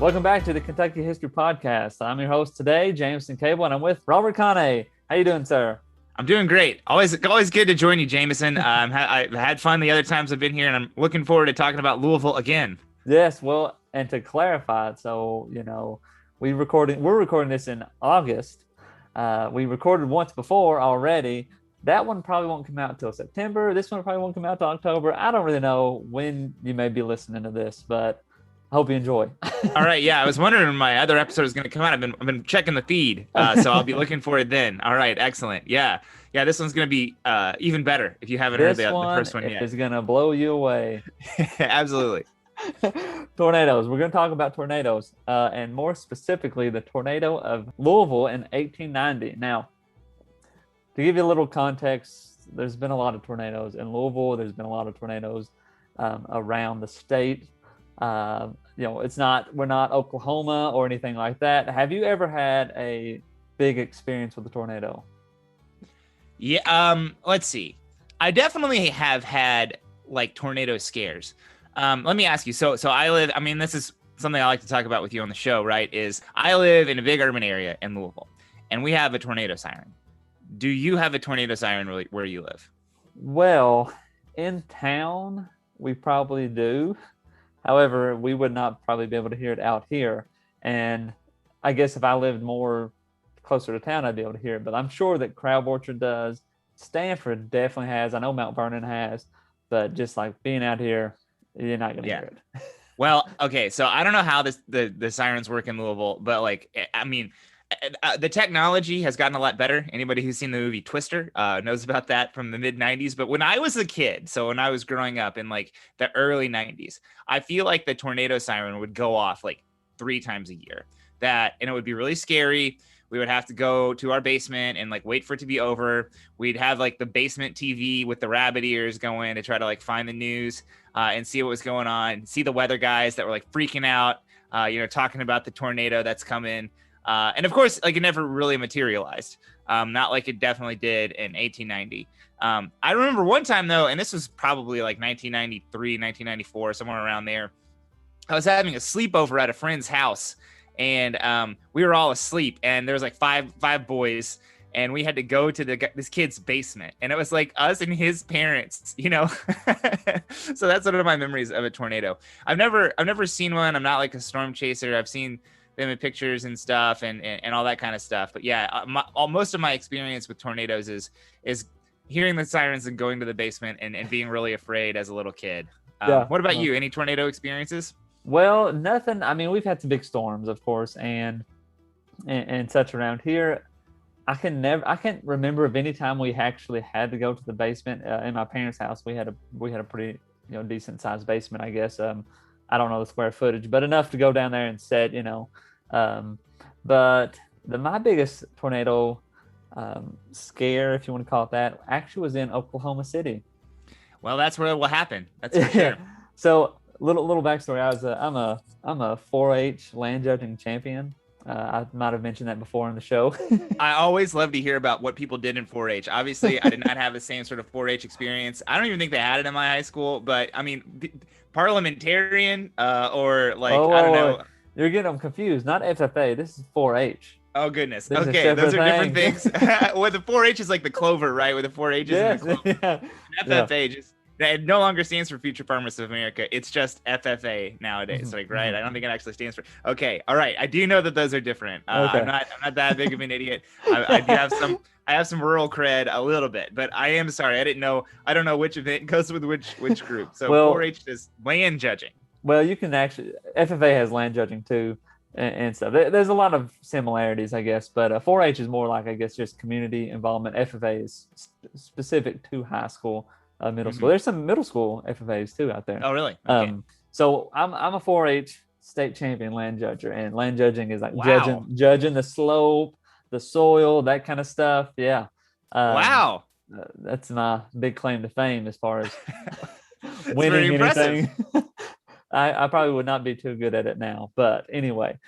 Welcome back to the Kentucky History Podcast. I'm your host today, Jameson Cable, and I'm with Robert Conne. How you doing, sir? I'm doing great. Always good to join you, Jameson. I've had fun the other times I've been here, and I'm looking forward to talking about Louisville again. Yes, well, and to clarify, so we're recording this in August. We recorded once before already. That one probably won't come out until September. This one probably won't come out till October. I don't really know when you may be listening to this, but I hope you enjoy. All right, yeah, I was wondering when my other episode is going to come out. I've been checking the feed, so I'll be looking for it then. All right, excellent. Yeah, this one's going to be even better if you haven't heard the first one yet. It's going to blow you away. Absolutely. Tornadoes. We're going to talk about tornadoes, and more specifically, the tornado of Louisville in 1890. Now, to give you a little context, there's been a lot of tornadoes in Louisville. There's been a lot of tornadoes around the state. We're not Oklahoma or anything like that. Have you ever had a big experience with a tornado? Yeah. Let's see. I definitely have had like tornado scares. Let me ask you. So I live. I mean, this is something I like to talk about with you on the show, right? Is I live in a big urban area in Louisville, and we have a tornado siren. Do you have a tornado siren where you live? Well, in town, we probably do. However, we would not probably be able to hear it out here. And I guess if I lived more closer to town, I'd be able to hear it. But I'm sure that Crab Orchard does. Stanford definitely has. I know Mount Vernon has. But just like being out here, you're not going to hear it. Well, okay. So I don't know how the sirens work in Louisville, but like, I mean, the technology has gotten a lot better. Anybody who's seen the movie Twister knows about that from the mid 90s. But when I was a kid, so when I was growing up in like the early 90s, I feel like the tornado siren would go off like 3 times a year. And it would be really scary. We would have to go to our basement and like wait for it to be over. We'd have like the basement TV with the rabbit ears going to try to like find the news and see what was going on. See the weather guys that were like freaking out, talking about the tornado that's coming. And of course, like it never really materialized. Not like it definitely did in 1890. I remember one time though, and this was probably like 1993, 1994, somewhere around there. I was having a sleepover at a friend's house, and we were all asleep, and there was like five boys, and we had to go to this kid's basement, and it was like us and his parents, So that's one of my memories of a tornado. I've never seen one. I'm not like a storm chaser. I've seen them in pictures and stuff and all that kind of stuff. But yeah, most of my experience with tornadoes is hearing the sirens and going to the basement and being really afraid as a little kid. What about you? Any tornado experiences? Well, nothing. I mean, we've had some big storms, of course, and such around here. I can't remember of any time we actually had to go to the basement. In my parents' house, we had a pretty decent sized basement, I guess. I don't know the square footage, but enough to go down there and sit, But my biggest tornado scare, if you want to call it that, actually was in Oklahoma City. Well, that's where it will happen. That's for sure. So little backstory. I'm a 4-H land judging champion. I might have mentioned that before on the show. I always love to hear about what people did in 4-H. Obviously, I did not have the same sort of 4-H experience. I don't even think they had it in my high school, but I mean, parliamentarian or like, I don't know. You're getting them confused. Not FFA. This is 4-H. Oh, goodness. Okay, those are different things. Well, the 4-H is like the clover, right? With the 4-H is in the clover. Yeah. FFA just... It no longer stands for Future Farmers of America. It's just FFA nowadays, like, right? I don't think it actually stands for. Okay, all right. I do know that those are different. Okay. I'm not that big of an idiot. I have some rural cred a little bit, but I am sorry. I don't know which of it goes with which group. So 4-H is land judging. Well, you can actually FFA has land judging too, and stuff. There's a lot of similarities, I guess, but 4-H is more like, I guess, just community involvement. FFA is specific to high school. Middle school. There's some middle school FFAs too out there. Oh, really? Okay. So I'm a 4-H state champion land judger, and land judging is like judging the slope, the soil, that kind of stuff. Yeah. Wow. That's my big claim to fame as far as winning anything. I probably would not be too good at it now, but anyway,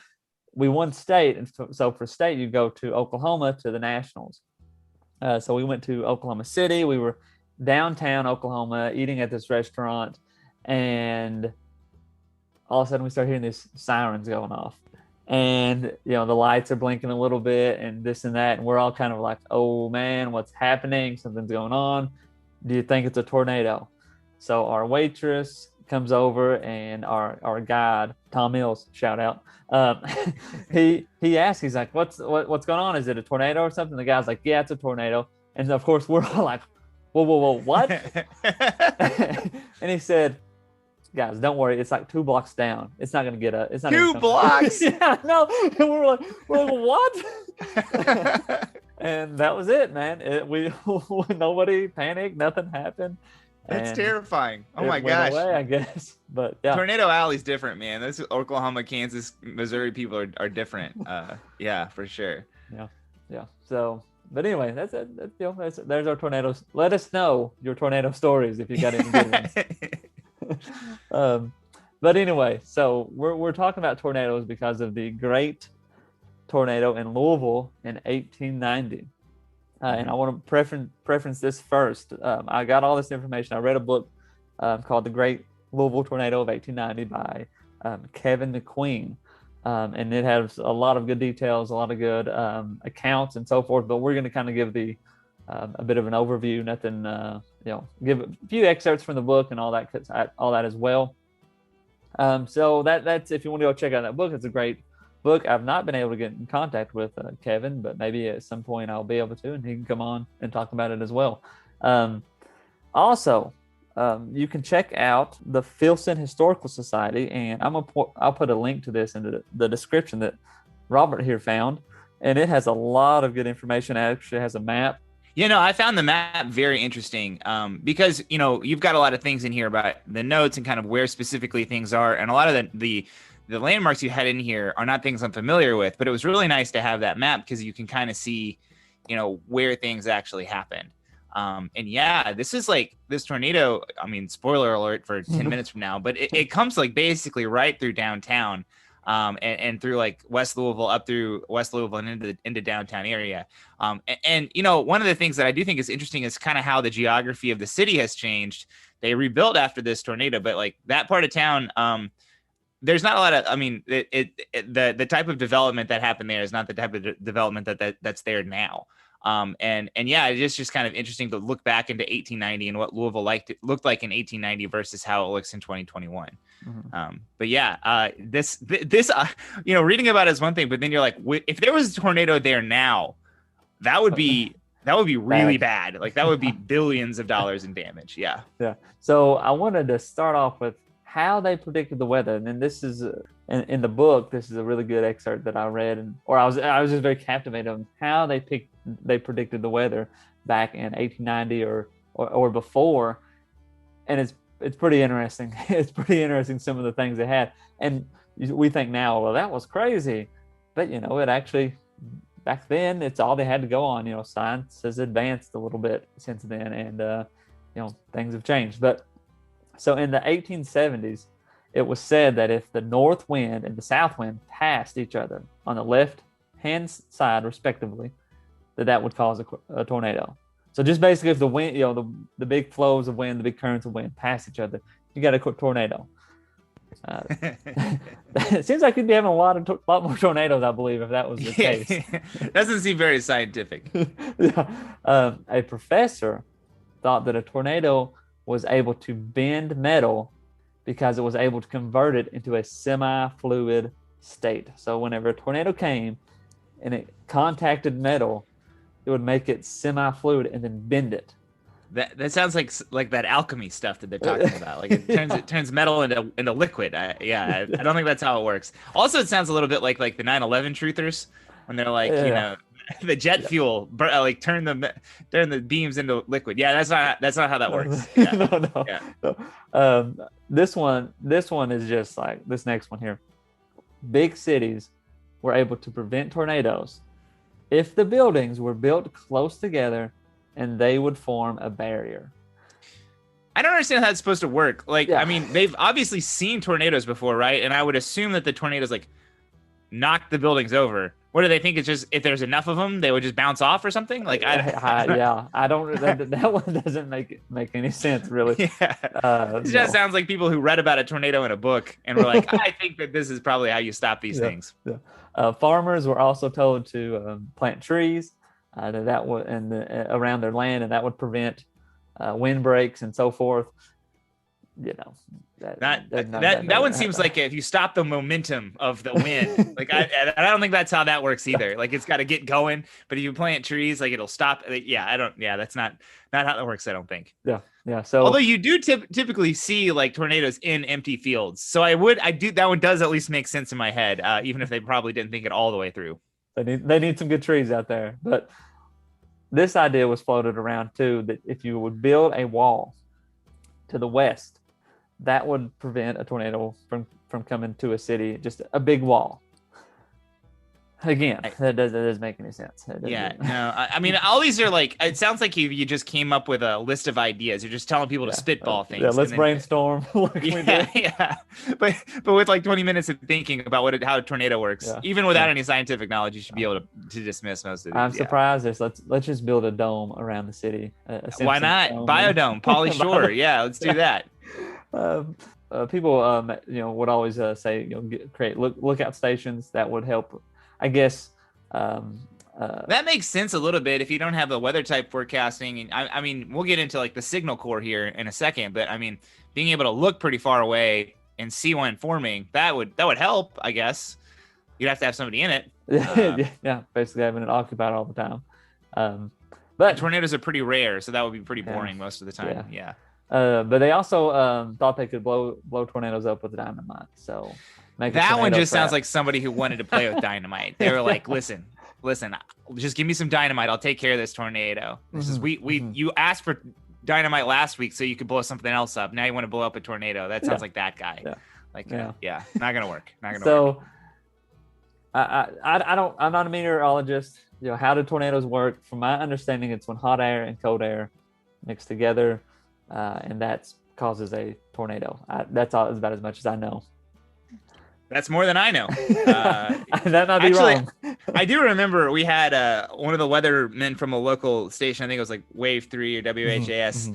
we won state, and so for state you go to Oklahoma to the nationals. So we went to Oklahoma City. We were downtown Oklahoma eating at this restaurant, and all of a sudden we start hearing these sirens going off. And the lights are blinking a little bit and this and that, and we're all kind of like, oh man, what's happening? Something's going on. Do you think it's a tornado? So our waitress comes over, and our guide, Tom Mills, shout out, he asks, he's like, what's going on? Is it a tornado or something? The guy's like, yeah, it's a tornado. And of course we're all like, whoa, what? And he said, guys, don't worry, it's like 2 blocks down. It's not going to get up. It's not 2 blocks. Yeah, no. And we're like, what? And that was it, man. We nobody panicked. Nothing happened. That's terrifying. Oh it my went gosh. away, I guess. But yeah, Tornado Alley's different, man. Those Oklahoma, Kansas, Missouri people are different. Yeah, for sure. Yeah. So, but anyway, that's it. There's our tornadoes. Let us know your tornado stories if you got any good ones. But anyway, so we're talking about tornadoes because of the great tornado in Louisville in 1890. And I want to preference this first. I got all this information. I read a book called The Great Louisville Tornado of 1890 by Kevin McQueen. And it has a lot of good details, a lot of good accounts and so forth. But we're going to kind of give a bit of an overview, nothing, give a few excerpts from the book and all that as well. So that's, if you want to go check out that book, it's a great book. I've not been able to get in contact with Kevin, but maybe at some point I'll be able to, and he can come on and talk about it as well. Also, you can check out the Filson Historical Society, and I'll put a link to this in the description that Robert here found, and it has a lot of good information. It actually has a map. I found the map very interesting because, you've got a lot of things in here about the notes and kind of where specifically things are. And a lot of the landmarks you had in here are not things I'm familiar with, but it was really nice to have that map because you can kind of see, where things actually happened. And yeah, this is like this tornado. I mean, spoiler alert for 10 minutes from now, but it comes like basically right through downtown. And through like West Louisville, up through West Louisville and into downtown area. And one of the things that I do think is interesting is kind of how the geography of the city has changed. They rebuilt after this tornado, but like that part of town, there's not a lot of, the type of development that happened there is not the type of development that's there now. And yeah, it's just kind of interesting to look back into 1890 and what Louisville looked like in 1890 versus how it looks in 2021. Mm-hmm. But yeah, this reading about it is one thing, but then you're like, if there was a tornado there now, that would be really bad. Like that would be billions of dollars in damage. Yeah. Yeah. So I wanted to start off with how they predicted the weather, and then this is in the book. This is a really good excerpt that I read, I was just very captivated on how they predicted the weather back in 1890 or before, and it's pretty interesting. It's pretty interesting some of the things they had, and we think now, well, that was crazy, but it actually back then it's all they had to go on. Science has advanced a little bit since then, and things have changed. But so in the 1870s, it was said that if the north wind and the south wind passed each other on the left-hand side, respectively, that would cause a tornado. So just basically, if the wind, the big flows of wind, the big currents of wind pass each other, you got a tornado. It seems like you'd be having a lot more tornadoes, I believe, if that was the case. Doesn't seem very scientific. Yeah. A professor thought that a tornado was able to bend metal because it was able to convert it into a semi-fluid state. So whenever a tornado came and it contacted metal, it would make it semi-fluid and then bend it. That sounds like that alchemy stuff that they're talking about. Like it turns metal into liquid. I don't think that's how it works. Also, it sounds a little bit like the 9/11 truthers when they're like, the jet fuel like turn the beams into liquid. Yeah, that's not how that works. Yeah. No. This one is just like this next one here. Big cities were able to prevent tornadoes if the buildings were built close together and they would form a barrier. I don't understand how it's supposed to work. I mean, they've obviously seen tornadoes before, right? And I would assume that the tornadoes knock the buildings over, What do they think? It's just if there's enough of them, they would just bounce off or something. Like Yeah, I don't. That one doesn't make any sense really. Yeah, it just No. sounds like people who read about a tornado in a book and were like, I think that this is probably how you stop these Yeah, things. yeah. Farmers were also told to plant trees that would around their land, and that would prevent windbreaks and so forth. You know, That one seems like if you stop the momentum of the wind, like I don't think that's how that works either. Like it's got to get going, but if you plant trees, like it'll stop. Yeah, I don't. Yeah, that's not how that works. I don't think. Yeah. So although you do typically see like tornadoes in empty fields, so I do that one does at least make sense in my head, even if they probably didn't think it all the way through. they need some good trees out there. But this idea was floated around too, that if you would build a wall to the west, that would prevent a tornado from coming to a city. Just a big wall. Again, that doesn't make any sense. Yeah, no, I mean, all these are like, it sounds like you just came up with a list of ideas. You're just telling people to spitball things. Yeah, let's brainstorm. Yeah. But with like 20 minutes of thinking about how a tornado works, even without any scientific knowledge, you should be able to dismiss most of these. I'm surprised there's let's just build a dome around the city. Why not? Biodome, Pauly Shore. Yeah, let's do that. People, would always say, create lookout stations that would help. I guess that makes sense a little bit if you don't have the weather type forecasting. And I mean, we'll get into like the signal corps here in a second, but I mean, being able to look pretty far away and see one forming, that would help, I guess. You'd have to have somebody in it. Yeah, basically having it occupied all the time. But tornadoes are pretty rare, so that would be pretty boring most of the time. Yeah. But they also thought they could blow tornadoes up with dynamite. So that one just sounds like somebody who wanted to play with dynamite. They were like, listen, just give me some dynamite. I'll take care of this tornado. This is you asked for dynamite last week so you could blow something else up. Now you want to blow up a tornado. That sounds like that guy. Yeah. Not gonna work. So I'm not a meteorologist. How do tornadoes work? From my understanding, it's when hot air and cold air mix together, and that causes a tornado. That's about as much as I know. That's more than I know. That might be wrong. I do remember we had one of the weathermen from a local station, I think it was like Wave 3 or WHAS,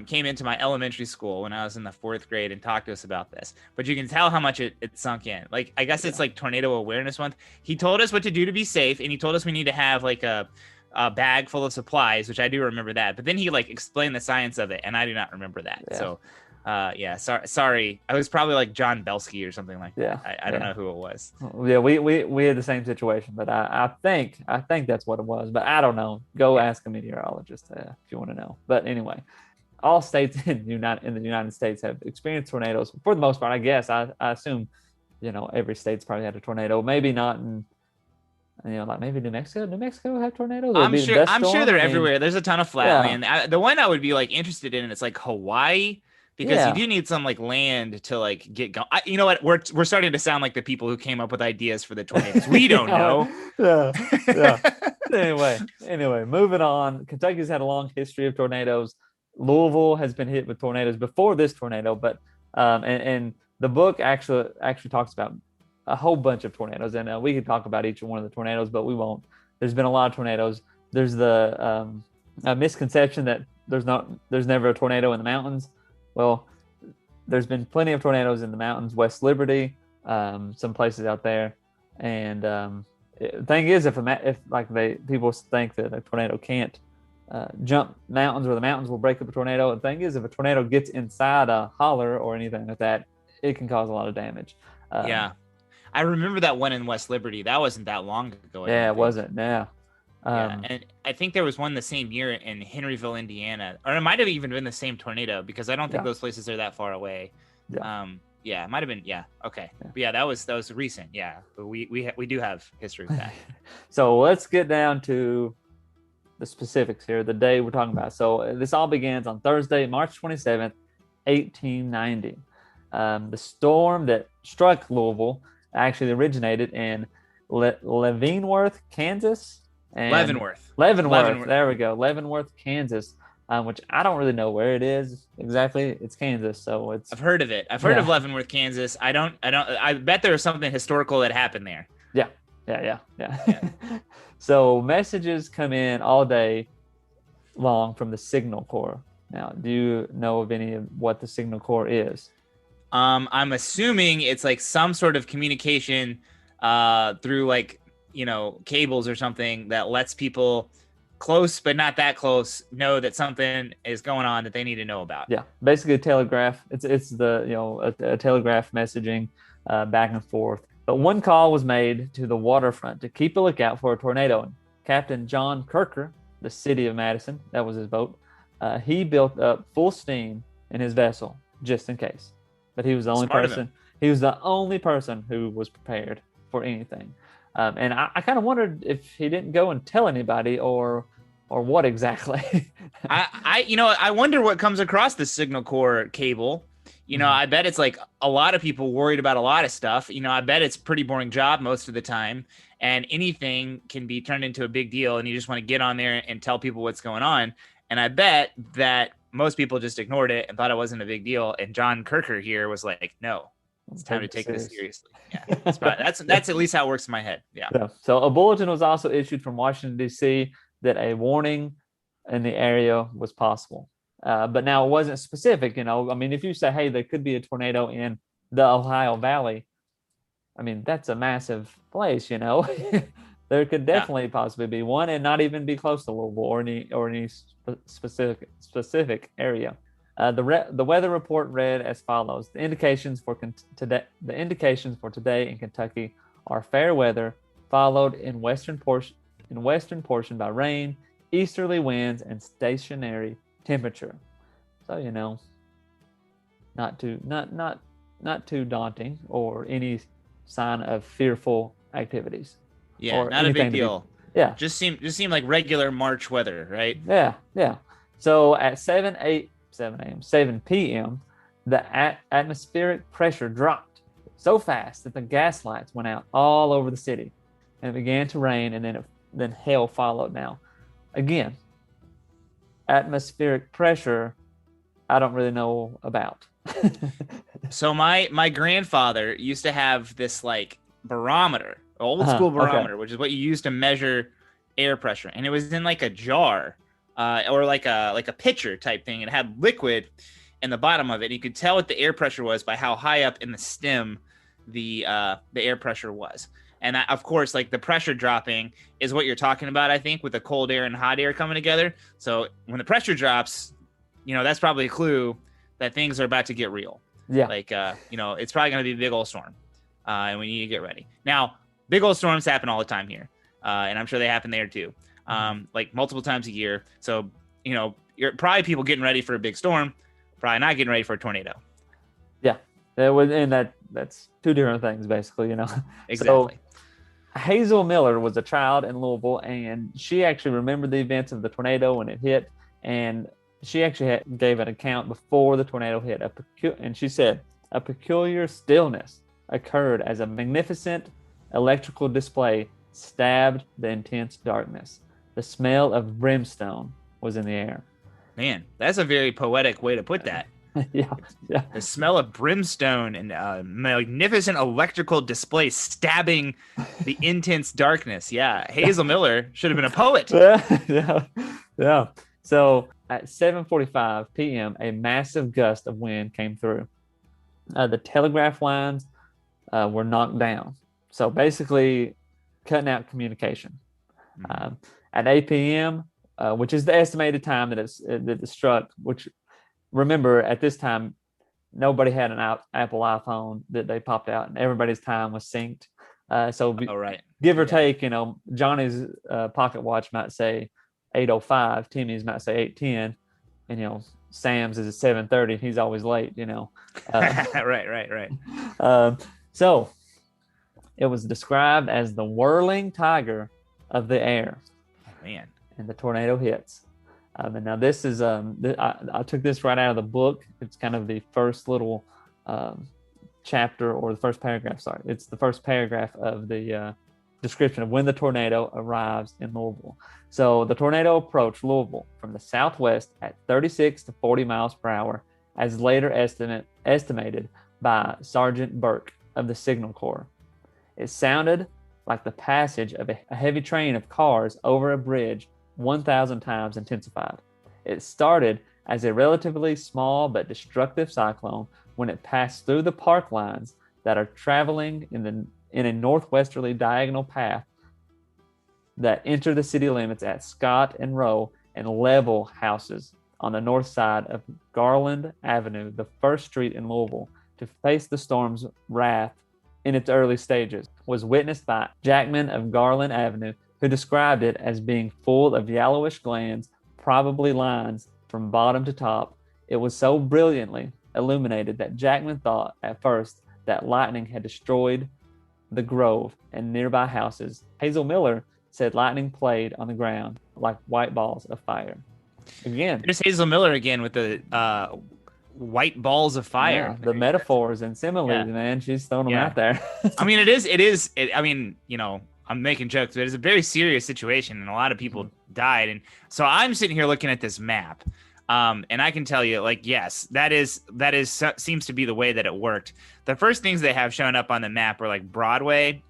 came into my elementary school when I was in the 4th grade and talked to us about this. But you can tell how much it sunk in. Like, I guess it's like Tornado Awareness Month. He told us what to do to be safe, and he told us we need to have like a bag full of supplies, which I do remember that. But then he like explained the science of it, and I do not remember that. Yeah. So sorry. I was probably like John Belsky or something like that. I don't know who it was. Yeah, we had the same situation, but I think that's what it was, but I don't know. Go ask a meteorologist if you want to know. But anyway, all states in the United States have experienced tornadoes for the most part. I guess I assume every state's probably had a tornado. Maybe not in like maybe New Mexico. New Mexico have tornadoes. I'm sure they're everywhere. There's a ton of flat land. The one I would be like interested in, it's like Hawaii. Because you do need some like land to like get going. You know what? We're starting to sound like the people who came up with ideas for the tornadoes. We don't know. Anyway, moving on. Kentucky's had a long history of tornadoes. Louisville has been hit with tornadoes before this tornado, but and the book actually talks about a whole bunch of tornadoes, and we could talk about each one of the tornadoes, but we won't. There's been a lot of tornadoes. There's the misconception that there's never a tornado in the mountains. Well, there's been plenty of tornadoes in the mountains, West Liberty, some places out there. And the thing is, if people think that a tornado can't jump mountains or the mountains will break up a tornado, the thing is, if a tornado gets inside a holler or anything like that, it can cause a lot of damage. I remember that one in West Liberty. That wasn't that long ago. It wasn't. And I think there was one the same year in Henryville, Indiana, or it might have even been the same tornado because I don't think those places are that far away. It might have been. Okay. But that was recent. But we do have history with that. So let's get down to the specifics here. The day we're talking about. So this all begins on Thursday, March 27th, 1890. The storm that struck Louisville actually originated in Leavenworth, Kansas. Leavenworth. There we go. Leavenworth, Kansas, which I don't really know where it is exactly. It's Kansas, so it's. I've heard of it. I've heard of Leavenworth, Kansas. I bet there was something historical that happened there. Yeah. So messages come in all day long from the Signal Corps. Now, do you know of any of what the Signal Corps is? I'm assuming it's like some sort of communication through like, cables or something that lets people close but not that close know that something is going on that they need to know about. Yeah, basically a telegraph. It's the a telegraph messaging back and forth. But one call was made to the waterfront to keep a lookout for a tornado. And Captain John Kirker, the city of Madison, that was his boat. He built up full steam in his vessel just in case. But he was the only Smart of him. person. He was the only person who was prepared for anything. And I kind of wondered if he didn't go and tell anybody or what exactly. I wonder what comes across the Signal Corps cable. I bet it's like a lot of people worried about a lot of stuff. I bet it's a pretty boring job most of the time, and anything can be turned into a big deal, and you just want to get on there and tell people what's going on. And I bet that most people just ignored it and thought it wasn't a big deal. And John Kirker here was like, no, it's time to take this seriously. Yeah, that's at least how it works in my head. Yeah. So a bulletin was also issued from Washington, D.C. that a warning in the area was possible. But now it wasn't specific, I mean, if you say, hey, there could be a tornado in the Ohio Valley, I mean, that's a massive place, There could definitely possibly be one and not even be close to Louisville or any specific area. The weather report read as follows: the indications for today in Kentucky are fair weather, followed in western portion by rain, easterly winds, and stationary temperature. So not too daunting or any sign of fearful activities. Yeah, not a big deal. Just seemed like regular March weather, right? Yeah. So at 7 p.m., the atmospheric pressure dropped so fast that the gas lights went out all over the city, and it began to rain, and then hail followed. Now, again, atmospheric pressure, I don't really know about. So my grandfather used to have this like barometer, old school barometer, which is what you use to measure air pressure, and it was in like a jar, or like a pitcher type thing. It had liquid in the bottom of it. You could tell what the air pressure was by how high up in the stem the air pressure was. And that, of course, like the pressure dropping is what you're talking about, I think, with the cold air and hot air coming together. So when the pressure drops, that's probably a clue that things are about to get real. Yeah. Like, it's probably going to be a big old storm, and we need to get ready. Now, big old storms happen all the time here, and I'm sure they happen there too, like multiple times a year. So, you're probably people getting ready for a big storm, probably not getting ready for a tornado. Yeah. And that's two different things, basically, Exactly. So, Hazel Miller was a child in Louisville, and she actually remembered the events of the tornado when it hit, and she actually gave an account before the tornado hit. And she said, a peculiar stillness occurred as a magnificent electrical display stabbed the intense darkness. The smell of brimstone was in the air. Man, that's a very poetic way to put that. Yeah. The smell of brimstone and magnificent electrical display stabbing the intense darkness. Yeah, Hazel Miller should have been a poet. Yeah. So at 7:45 p.m., a massive gust of wind came through. The telegraph lines were knocked down. So basically, cutting out communication. At 8 p.m., which is the estimated time that it struck, which, remember, at this time, nobody had an Apple iPhone that they popped out, and everybody's time was synced. Give or take, Johnny's pocket watch might say 8:05, Timmy's might say 8:10, and Sam's is at 7:30. He's always late. Right. So it was described as the whirling tiger of the air. Oh, man. And the tornado hits. And now this is I took this right out of the book. It's kind of the first little chapter, or the first paragraph. Sorry, it's the first paragraph of the description of when the tornado arrives in Louisville. So the tornado approached Louisville from the southwest at 36 to 40 miles per hour, as later estimated by Sergeant Burke of the Signal Corps. It sounded like the passage of a heavy train of cars over a bridge 1,000 times intensified. It started as a relatively small but destructive cyclone when it passed through the park lines that are traveling in a northwesterly diagonal path that enter the city limits at Scott and Row and level houses on the north side of Garland Avenue, the first street in Louisville to face the storm's wrath in its early stages, was witnessed by Jackman of Garland Avenue, who described it as being full of yellowish glands, probably lines from bottom to top. It was so brilliantly illuminated that Jackman thought at first that lightning had destroyed the grove and nearby houses. Hazel Miller said lightning played on the ground like white balls of fire. Again, there's Hazel Miller again with the white balls of fire. Yeah, the metaphors and similes, man. She's throwing them out there. I mean, it is. I mean, I'm making jokes, but it's a very serious situation, and a lot of people died. And so I'm sitting here looking at this map, and I can tell you, like, yes, that is seems to be the way that it worked. The first things they have shown up on the map are like Broadway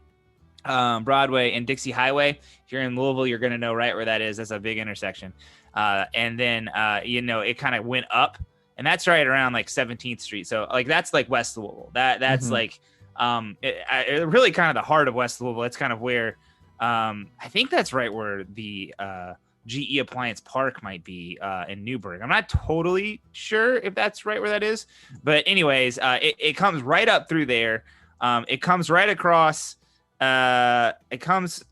and Dixie Highway. If you're in Louisville, you're going to know right where that is. That's a big intersection. And then, it kind of went up, and that's right around like 17th Street. So like, that's like West Louisville. That's like, really kind of the heart of West Louisville. It's kind of where, I think that's right where the, GE Appliance Park might be, in Newburgh. I'm not totally sure if that's right where that is, but anyways, it comes right up through there. It comes right across, it comes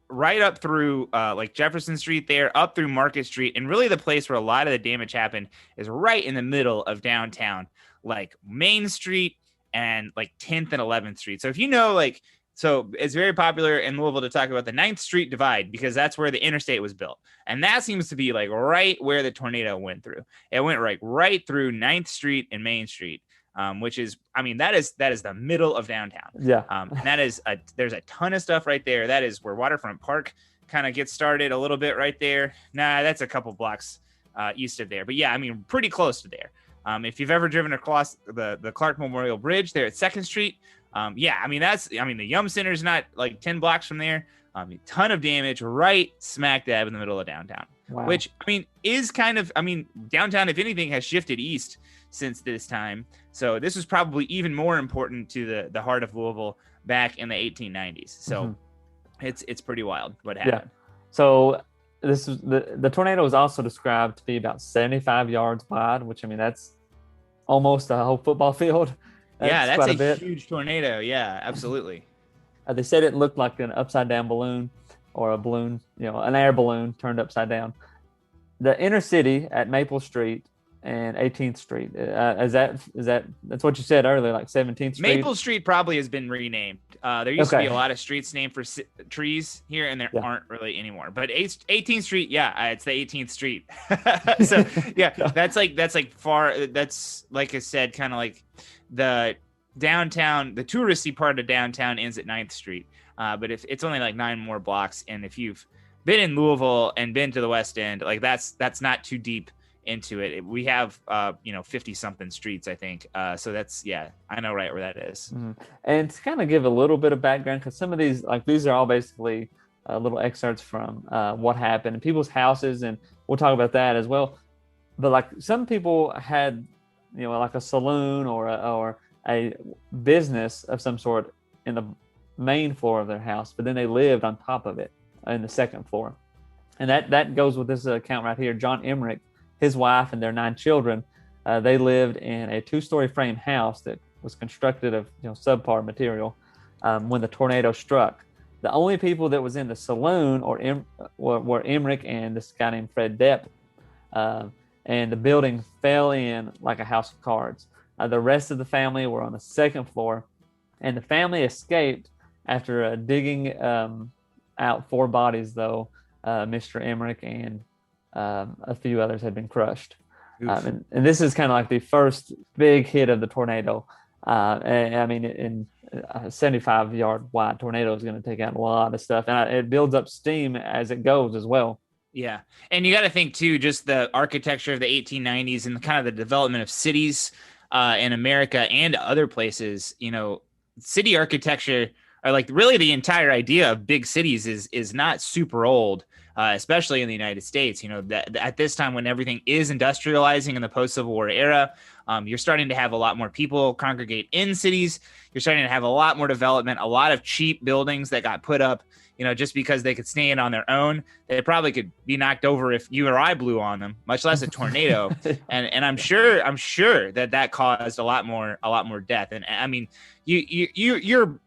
right up through like Jefferson Street there, up through Market Street, and really the place where a lot of the damage happened is right in the middle of downtown, like Main Street and like 10th and 11th Street. So if you know, like, so it's very popular in Louisville to talk about the 9th Street divide because that's where the interstate was built. And that seems to be like right where the tornado went through. It went right through 9th Street and Main Street. Which is, I mean, that is the middle of downtown. Yeah. And that is, there's a ton of stuff right there. That is where Waterfront Park kind of gets started a little bit right there. Nah, that's a couple blocks east of there. But yeah, I mean, pretty close to there. If you've ever driven across the Clark Memorial Bridge there at 2nd Street, yeah, I mean, the Yum Center is not like 10 blocks from there. A ton of damage right smack dab in the middle of downtown. Wow. Which, I mean, is kind of, I mean, downtown, if anything, has shifted east since this time. So this was probably even more important to the heart of Louisville back in the 1890s. So it's pretty wild what happened. Yeah. So this is the tornado was also described to be about 75 yards wide, which, I mean, that's almost a whole football field. That's a huge tornado. Yeah, absolutely. They said it looked like an upside down balloon or a balloon, an air balloon turned upside down. The inner city at Maple Street and 18th Street. That's what you said earlier, like 17th Street? Maple Street probably has been renamed. There used to be a lot of streets named for trees here, and there aren't really anymore. But 18th Street, it's the 18th Street. So yeah, that's like I said, kind of like the downtown, the touristy part of downtown ends at 9th Street. But if it's only like 9 more blocks, and if you've been in Louisville and been to the West End, like that's not too deep into it. We have 50 something streets, I think. So that's, I know right where that is. Mm-hmm. And to kind of give a little bit of background, because some of these, like, these are all basically little excerpts from what happened in people's houses, and we'll talk about that as well. But like, some people had like a saloon or a business of some sort in the main floor of their house, but then they lived on top of it in the second floor. And that goes with this account right here. John Emmerich, his wife, and their 9 children, they lived in a 2-story frame house that was constructed of subpar material when the tornado struck. The only people that was in the saloon were Emmerich and this guy named Fred Depp, and the building fell in like a house of cards. The rest of the family were on the second floor, and the family escaped after digging out 4 bodies, though Mr. Emmerich and a few others had been crushed. And this is kind of like the first big hit of the tornado. And I mean, in a 75-yard wide tornado is going to take out a lot of stuff, and it builds up steam as it goes as well. Yeah. And you got to think too, just the architecture of the 1890s and kind of the development of cities in America and other places. City architecture or like really the entire idea of big cities is not super old, especially in the United States. You know, that at this time when everything is industrializing in the post-Civil War era, you're starting to have a lot more people congregate in cities. You're starting to have a lot more development, a lot of cheap buildings that got put up, you know, just because they could stand on their own. They probably could be knocked over if you or I blew on them, much less a tornado. and I'm sure that caused a lot more death. And I mean, you're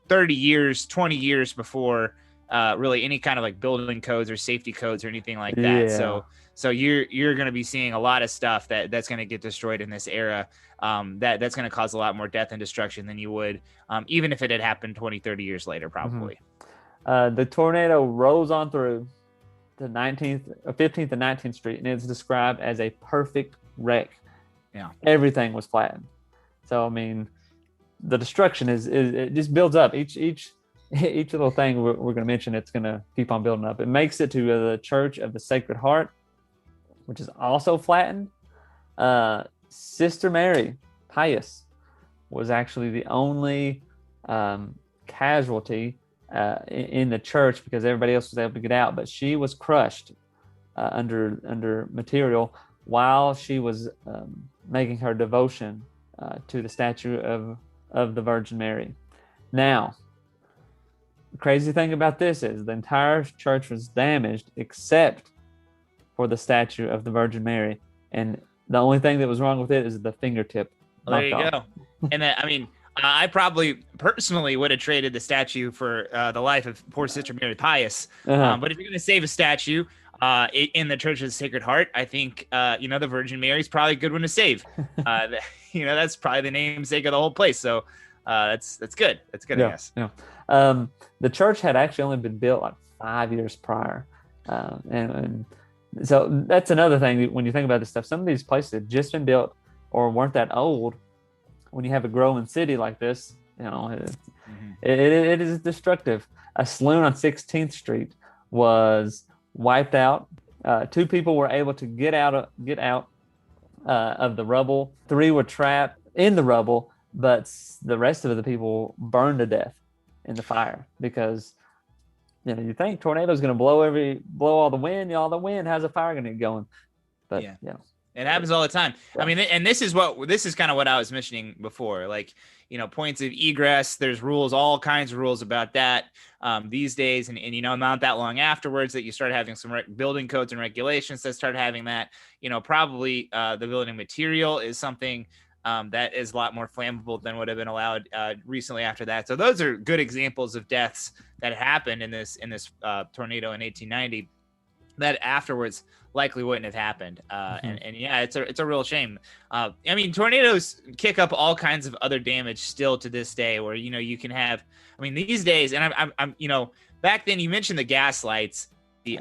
30 years, 20 years before really any kind of like building codes or safety codes or anything like that. Yeah. So you're going to be seeing a lot of stuff that's going to get destroyed in this era, that's going to cause a lot more death and destruction than you would even if it had happened 20, 30 years later, probably. The tornado rolls on through the 15th and 19th Street, and it's described as a perfect wreck. Yeah. Everything was flattened. So, I mean, the destruction is it just builds up. Each little thing we're going to mention, it's going to keep on building up. It makes it to the Church of the Sacred Heart, which is also flattened. Sister Mary Pius was actually the only casualty in the church because everybody else was able to get out, but she was crushed under material while she was making her devotion to the statue of the Virgin Mary. Now, the crazy thing about this is the entire church was damaged except for the statue of the Virgin Mary, and the only thing that was wrong with it is the fingertip. Well, there you go. And I mean, I probably personally would have traded the statue for the life of poor Sister Mary Pius. But if you're going to save a statue in the Church of the Sacred Heart, I think, the Virgin Mary is probably a good one to save. That's probably the namesake of the whole place. So that's good. That's good, yeah, I guess. Yeah. The church had actually only been built like 5 years prior. And so that's another thing when you think about this stuff. Some of these places had just been built or weren't that old. When you have a growing city like this, it is destructive. A saloon on 16th Street was wiped out. 2 people were able to get out of the rubble. 3 were trapped in the rubble, but the rest of the people burned to death in the fire because you think tornado's going to blow all the wind. All the wind, how's a fire going to get going? But it happens all the time. Yeah. I mean, and this is kind of what I was mentioning before. Like, points of egress, there's rules, all kinds of rules about that these days. And not that long afterwards that you start having some building codes and regulations that start having that, probably the building material is something that is a lot more flammable than would have been allowed recently after that. So those are good examples of deaths that happened in this tornado in 1890 that afterwards likely wouldn't have happened. It's a real shame. I mean, tornadoes kick up all kinds of other damage still to this day where, you can have, these days, and I'm back then you mentioned the gas lights.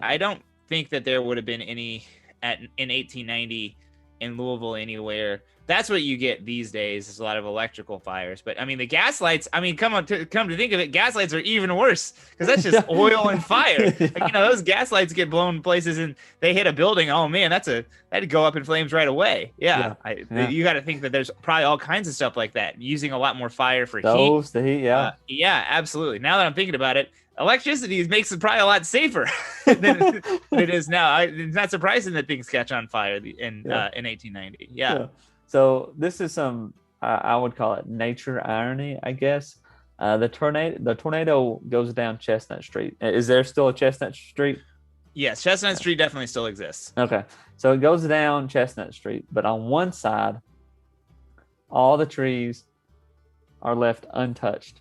I don't think that there would have been any in 1890 in Louisville anywhere. That's what you get these days is a lot of electrical fires. But the gas lights, come to think of it, gas lights are even worse because that's just oil and fire. Like, those gas lights get blown places and they hit a building. Oh man, that'd go up in flames right away. Yeah. You got to think that there's probably all kinds of stuff like that, using a lot more fire for Stoves, heat. The heat, yeah. Yeah, absolutely. Now that I'm thinking about it, electricity makes it probably a lot safer than it is now. It's not surprising that things catch on fire in 1890. Yeah. So this is some, I would call it nature irony, I guess. The tornado goes down Chestnut Street. Is there still a Chestnut Street? Yes, Chestnut Street definitely still exists. Okay. So it goes down Chestnut Street, but on one side, all the trees are left untouched.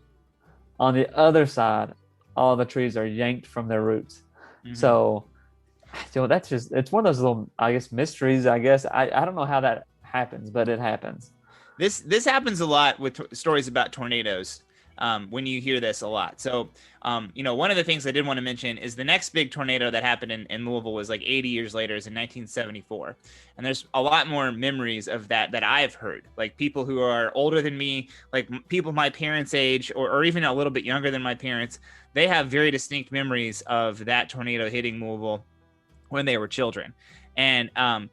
On the other side, all the trees are yanked from their roots. Mm-hmm. So that's just, it's one of those little, I guess, mysteries, I guess. I don't know how that happens, but it happens. This happens a lot with stories about tornadoes. When you hear this a lot. So, one of the things I did want to mention is the next big tornado that happened in Louisville was like 80 years later, is in 1974. And there's a lot more memories of that I've heard. Like people who are older than me, like people my parents' age, or even a little bit younger than my parents, they have very distinct memories of that tornado hitting Louisville when they were children. And my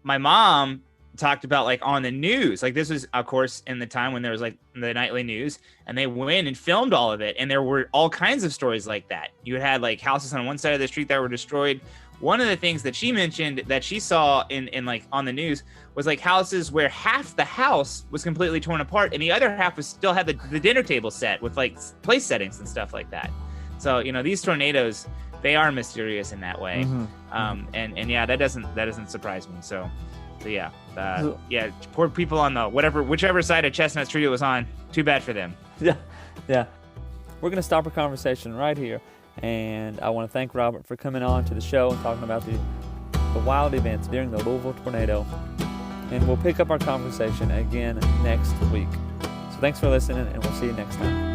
mom talked about like on the news. Like this was, of course, in the time when there was like the nightly news, and they went and filmed all of it. And there were all kinds of stories like that. You had like houses on one side of the street that were destroyed. One of the things that she mentioned that she saw in like on the news was like houses where half the house was completely torn apart and the other half was still had the dinner table set with like place settings and stuff like that. So, you know, these tornadoes, they are mysterious in that way. And yeah, that doesn't surprise me. So yeah, yeah, poor people on the whichever side of Chestnut Street it was on. Too bad for them. Yeah. We're gonna stop our conversation right here, and I want to thank Robert for coming on to the show and talking about the wild events during the Louisville tornado. And we'll pick up our conversation again next week. So thanks for listening, and we'll see you next time.